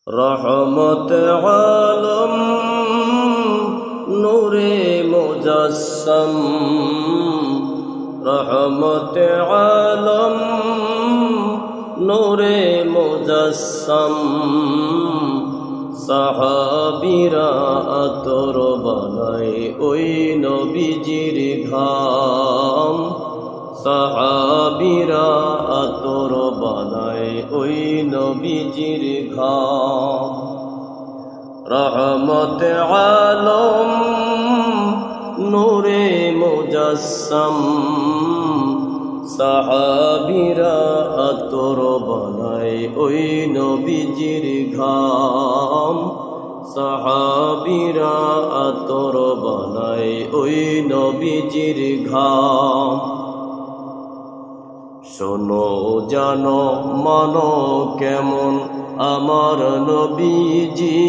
রহমত আলম নূরে মুজাসসাম, রহমত আলম নূরে মুজাসসাম। সাহাবীরা আতর বানায় ওই নবীজির ঘাম, সাহাবীরা আতর বানায় ওই নবীজির ঘাম। রহমত আলম নূরে মুজাসসাম, সাহাবীরা আতর বানায় ওই নবীজির ঘাম, সাহাবীরা আতর বানায় ওই নবীজির ঘাম। শোনো জানো মানো কেমন আমার নবীজি,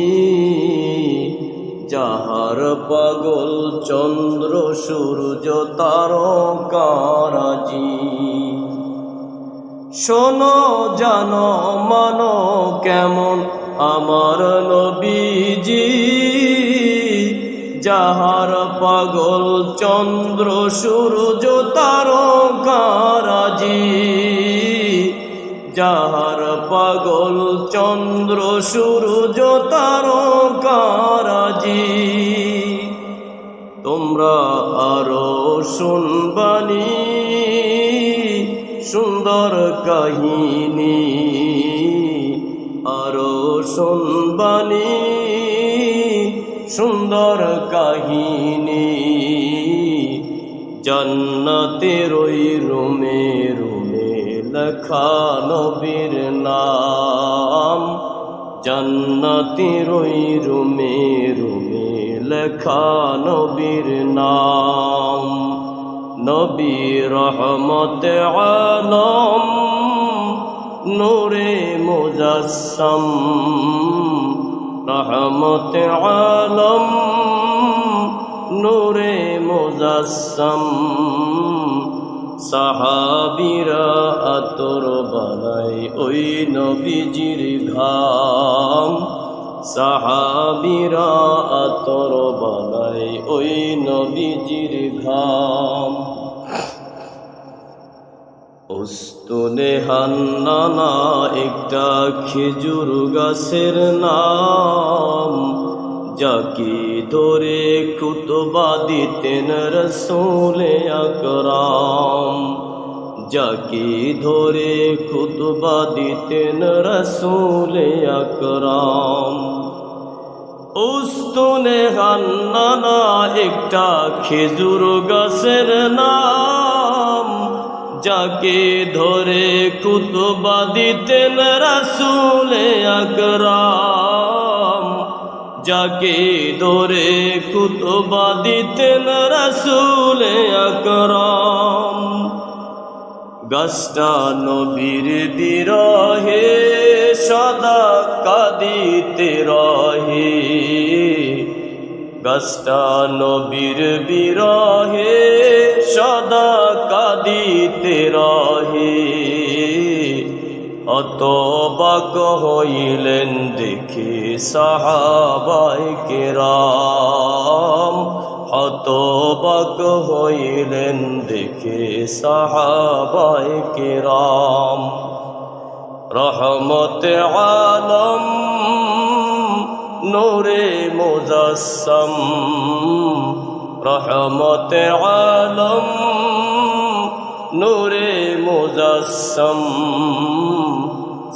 যাহার পাগল চন্দ্র সূর্য তারকারাজি। শোনো জানো মানো কেমন আমার নবীজি, যাহার পাগল চন্দ্র সূর্য তারকারাজি, যাহার পাগল চন্দ্র সূর্য তারকারাজি। তোমরা আরো শুনবানি সুন্দর কাহিনী, আরো শুনবানি সুন্দর কাহিনী। জান্নাতের ওই রুমে রুমে লেখা নবীর নাম, জান্নাতের ওই রুমে রুমে লেখা নবীর নাম। নবী রহমত আলম নূরে মুজাসসাম, রহমত আলম নূরে মুজাসসাম। সাহাবীরা আতর বানায় ওই নবীজির ঘাম, সাহাবীরা আতর বানায় ওই নবীজির ঘাম। উস্তুনে হান্নানা একটা খেজুর গাছের নাম, যাকে ধরে খুতবা দিতেন রসূলে আকরাম, যাকে ধরে খুতবা দিতেন রসূলে আকরাম। উস্তুনে হান্নানা একটা খেজুর গাছের নাম, যাকে ধরে খুতবা দিতেন রসূলে আকরাম, যাকে ধরে খুতবা দিতেন রসূলে আকরাম। গাছটা নবীর বিরহে সদা কাঁদিতে রহে, গাছটা নবীর বিরহে সদা কাঁদিতে রহে। হতবাক হইলেন দেখে সাহাবায়ে কেরাম, হতবাক হইলেন দেখে সাহাবায়ে কেরাম। রহমত আলম নূরে মুজাসসাম, রহমত আলম নূরে মুজাসসাম।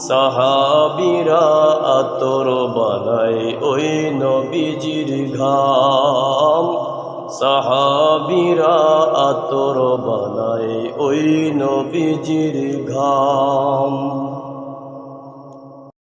সাহাবীরা আতর বানায় ওই নবীজির ঘাম, সাহাবীরা আতর বানায় ওই নবীজির ঘাম।